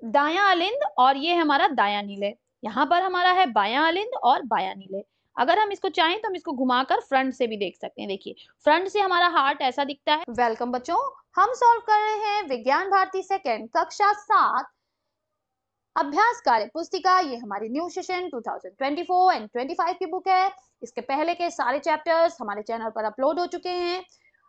दायां अलिंद और ये हमारा दायां नीले। यहाँ पर हमारा है बायां अलिंद और बायां नीले। अगर हम इसको चाहें तो हम इसको घुमाकर फ्रंट से भी देख सकते हैं। देखिए फ्रंट से हमारा हार्ट ऐसा दिखता है। वेलकम बच्चों, हम सॉल्व कर रहे हैं विज्ञान भारती सेकंड कक्षा 7 अभ्यास कार्य पुस्तिका। ये हमारी न्यू सेशन 2024 एंड 25 की बुक है। इसके पहले के सारे चैप्टर्स हमारे चैनल पर अपलोड हो चुके हैं।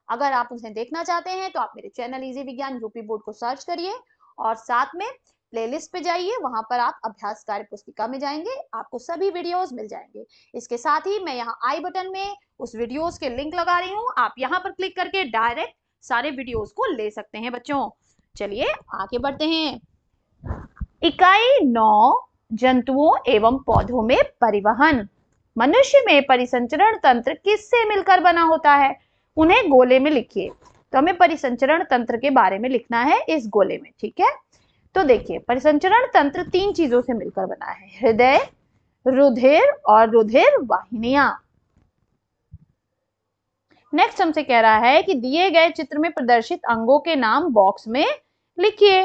अगर आप उन्हें देखना चाहते हैं तो आप मेरे चैनल इजी विज्ञान यूपी बोर्ड को सर्च करिए और साथ में प्लेलिस्ट पे जाइए, वहां पर आप अभ्यास कार्य पुस्तिका में जाएंगे, आपको सभी वीडियोस मिल जाएंगे। इसके साथ ही मैं यहाँ आई बटन में उस वीडियोस के लिंक लगा रही हूँ, आप यहाँ पर क्लिक करके डायरेक्ट सारे वीडियोस को ले सकते हैं बच्चों। चलिए आगे बढ़ते हैं। इकाई 9 जंतुओं एवं पौधों में परिवहन। मनुष्य में परिसंचरण तंत्र किससे मिलकर बना होता है? उन्हें गोले में लिखिए। तो हमें परिसंचरण तंत्र के बारे में लिखना है इस गोले में, ठीक है। तो देखिए परिसंचरण तंत्र 3 चीजों से मिलकर बना है, हृदय, रुधिर और रुधिर वाहिनियां। नेक्स्ट हमसे कह रहा है कि दिए गए चित्र में प्रदर्शित अंगों के नाम बॉक्स में लिखिए।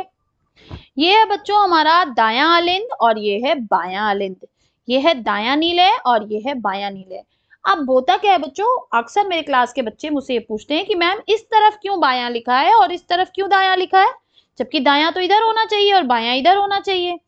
ये है बच्चों हमारा दायां अलिंद और ये है बायां अलिंद। ये है दायां नीलय और ये है बायां नीलय। अब होता क्या है बच्चों, अक्सर मेरे क्लास के बच्चे मुझसे ये पूछते हैं कि मैम इस तरफ क्यों बायां लिखा है और इस तरफ क्यों दायां लिखा है, जबकि दायां तो इधर होना चाहिए और बायां इधर होना चाहिए।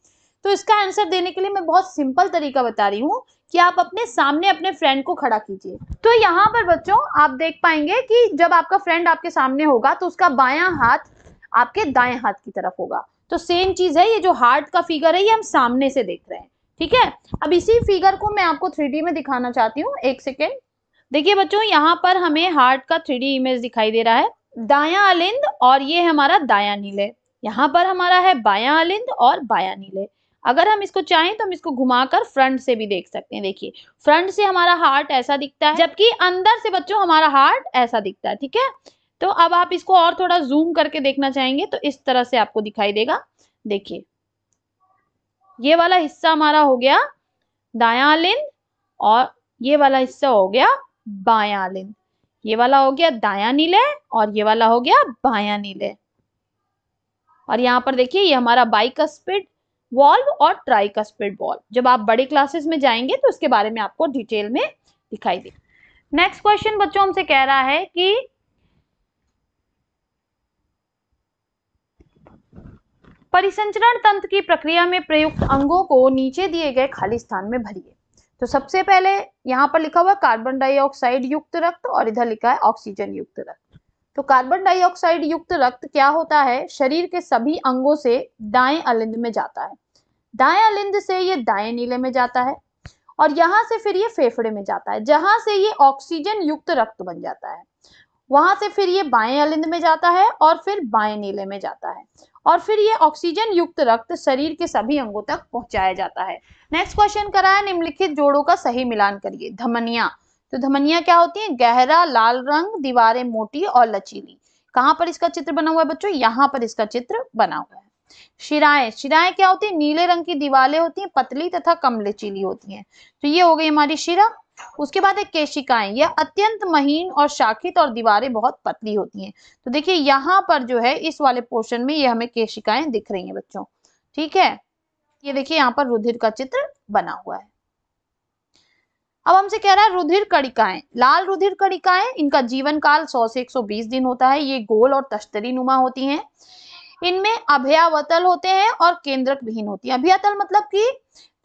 तो इसका आंसर देने के लिए मैं बहुत सिंपल तरीका बता रही हूँ कि आप अपने सामने अपने फ्रेंड को खड़ा कीजिए। तो यहाँ पर बच्चों आप देख पाएंगे कि जब आपका फ्रेंड आपके सामने होगा तो उसका बायां हाथ आपके दाएं हाथ की तरफ होगा। तो सेम चीज है, ये जो हार्ट का फिगर है ये हम सामने से देख रहे हैं, ठीक है। अब इसी फिगर को मैं आपको 3D में दिखाना चाहती हूँ, एक सेकेंड। देखिए बच्चों यहाँ पर हमें हार्ट का 3D इमेज दिखाई दे रहा है, दायां अलिंद और ये हमारा दायां नीले। यहाँ पर हमारा है बायां अलिंद और बायां नीले। अगर हम इसको चाहें तो हम इसको घुमाकर फ्रंट से भी देख सकते हैं। देखिए फ्रंट से हमारा हार्ट ऐसा दिखता है, जबकि अंदर से बच्चों हमारा हार्ट ऐसा दिखता है, ठीक है। तो अब आप इसको और थोड़ा जूम करके देखना चाहेंगे तो इस तरह से आपको दिखाई देगा। देखिए ये वाला हिस्सा हमारा हो गया दायां अलिंद और ये वाला हिस्सा हो गया बायां अलिंद। ये वाला हो गया दायां नीले और ये वाला हो गया बायां नीले। और यहाँ पर देखिए ये हमारा बाइकस्पिड वॉल्व और ट्राइकस्पिड वॉल्व। जब आप बड़े क्लासेस में जाएंगे तो इसके बारे में आपको डिटेल में दिखाई दे। नेक्स्ट क्वेश्चन बच्चों हमसे कह रहा है कि परिसंचरण तंत्र की प्रक्रिया में प्रयुक्त अंगों को नीचे दिए गए खाली स्थान में भरिए। तो सबसे पहले यहाँ पर लिखा हुआ कार्बन डाइऑक्साइड युक्त रक्त और इधर लिखा है ऑक्सीजन युक्त रक्त। तो कार्बन डाइऑक्साइड युक्त रक्त क्या होता है, शरीर के सभी अंगों से दाएं अलिंद में जाता है, दाएं अलिंद से ये दाएं नीले में जाता है और यहाँ से फिर ये फेफड़े में जाता है, जहां से ये ऑक्सीजन युक्त रक्त बन जाता है। वहां से फिर ये बाएं अलिंद में जाता है और फिर बाएं नीले में जाता है और फिर ये ऑक्सीजन युक्त रक्त शरीर के सभी अंगों तक पहुंचाया जाता है। नेक्स्ट क्वेश्चन करा है निम्नलिखित जोड़ों का सही मिलान करिए। धमनियां, तो धमनियां क्या होती हैं, गहरा लाल रंग, दीवारें मोटी और लचीली। कहां पर इसका चित्र बना हुआ है बच्चों, यहाँ पर इसका चित्र बना हुआ है। शिराएं, शिराएं क्या होती है, नीले रंग की दीवारें होती हैं, पतली तथा कम लचीली होती हैं। तो ये हो गई हमारी शिरा। उसके बाद एक केशिकाएं, यह अत्यंत महीन और शाखित और दीवारें बहुत पतली होती हैं। तो देखिए यहाँ पर जो है इस वाले पोर्शन में ये हमें केशिकाएं दिख रही हैं बच्चों, ठीक है। ये देखिए यहाँ पर रुधिर का चित्र बना हुआ है। अब हमसे कह रहा है रुधिर कणिकाएं, लाल रुधिर कणिकाएं, इनका जीवन काल 100 से 120 दिन होता है। ये गोल और तश्तरी नुमा होती हैं। इनमें अभ्यावतल होते हैं और केंद्रक विहीन होती है। अभ्यातल मतलब कि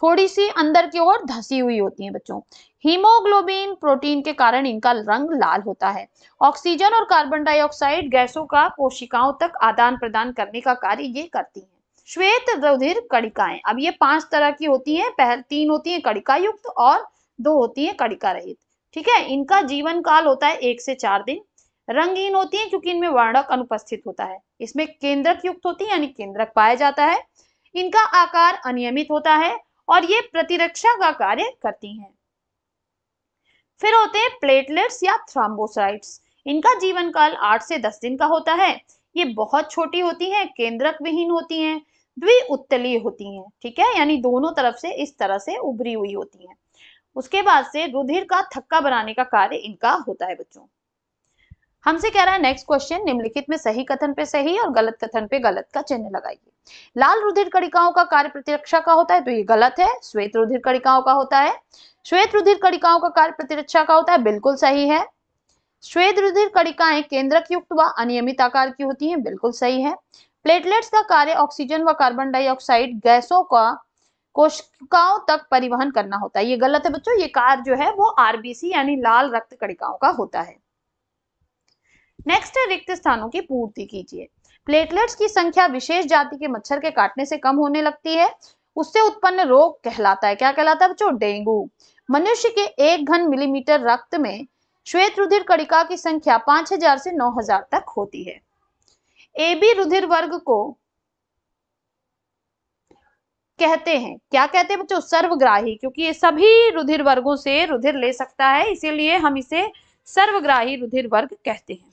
थोड़ी सी अंदर की ओर धसी हुई होती है बच्चों। हीमोग्लोबिन प्रोटीन के कारण इनका रंग लाल होता है। ऑक्सीजन और कार्बन डाइऑक्साइड गैसों का कोशिकाओं तक आदान प्रदान करने का कार्य ये करती हैं। श्वेत रुधिर कणिकाएं, अब ये 5 तरह की होती हैं। पहले 3 होती हैं कणिका युक्त और 2 होती हैं कणिका रहित, ठीक है। इनका जीवन काल होता है 1 से 4 दिन। रंगहीन होती है क्योंकि इनमें वर्णक अनुपस्थित होता है। इसमें केंद्रक युक्त होती है यानी केंद्रक पाया जाता है। इनका आकार अनियमित होता है और ये प्रतिरक्षा का कार्य करती हैं। फिर होते हैं प्लेटलेट्स या थ्रोम्बोसाइट्स। इनका जीवन काल 8 से 10 दिन का होता है। ये बहुत छोटी होती हैं, केंद्रक विहीन होती हैं, द्विउत्तलीय होती हैं, ठीक है, यानी दोनों तरफ से इस तरह से उभरी हुई होती हैं। उसके बाद से रुधिर का थक्का बनाने का कार्य इनका होता है बच्चों। हमसे कह रहा है नेक्स्ट क्वेश्चन, निम्नलिखित में सही कथन पे सही और गलत कथन पे गलत का चिन्ह लगाइए। लाल रुधिर कणिकाओं का कार्य प्रतिरक्षा का होता है, तो ये गलत है। श्वेत रुधिर कणिकाओं का होता है। श्वेत रुधिर कणिकाओं का कार्य प्रतिरक्षा का होता है, बिल्कुल सही है। श्वेत रुधिर कणिकाएं केंद्रक युक्त व अनियमित आकार की होती हैं, बिल्कुल सही है। प्लेटलेट्स का कार्य ऑक्सीजन व कार्बन डाइऑक्साइड गैसों का कोशिकाओं तक परिवहन करना होता है, ये गलत है बच्चों। ये कार्य जो है वो आरबीसी यानी लाल रक्त कणिकाओं का होता है। नेक्स्ट है रिक्त स्थानों की पूर्ति कीजिए। प्लेटलेट्स की संख्या विशेष जाति के मच्छर के काटने से कम होने लगती है, उससे उत्पन्न रोग कहलाता है, क्या कहलाता है बच्चों? डेंगू। मनुष्य के 1 घन मिलीमीटर रक्त में श्वेत रुधिर कणिका की संख्या 5000 से 9000 तक होती है। AB रुधिर वर्ग को कहते हैं, क्या कहते हैं बच्चों? सर्वग्राही, क्योंकि ये सभी रुधिर वर्गों से रुधिर ले सकता है, इसीलिए हम इसे सर्वग्राही रुधिर वर्ग कहते हैं।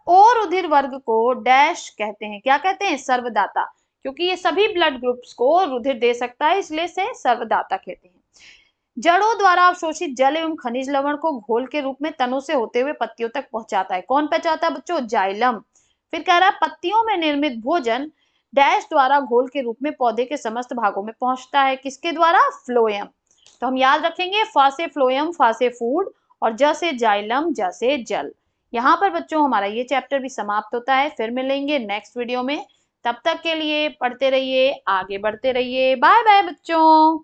ओ रुधिर वर्ग को डैश कहते हैं, क्या कहते हैं? सर्वदाता, क्योंकि ये सभी ब्लड ग्रुप्स को रुधिर दे सकता है, इसलिए से सर्वदाता कहते हैं। जड़ों द्वारा अवशोषित जल एवं खनिज लवण को घोल के रूप में तनों से होते हुए पत्तियों तक पहुंचाता है, कौन पहुंचाता है बच्चों? जाइलम। फिर कह रहा है पत्तियों में निर्मित भोजन डैश द्वारा घोल के रूप में पौधे के समस्त भागों में पहुंचता है, किसके द्वारा? फ्लोएम। तो हम याद रखेंगे फा से फ्लोएम, फा से फूड और ज से जाइलम, ज से जल। यहाँ पर बच्चों हमारा ये चैप्टर भी समाप्त होता है, फिर मिलेंगे नेक्स्ट वीडियो में। तब तक के लिए पढ़ते रहिए, आगे बढ़ते रहिए। बाय बाय बच्चों।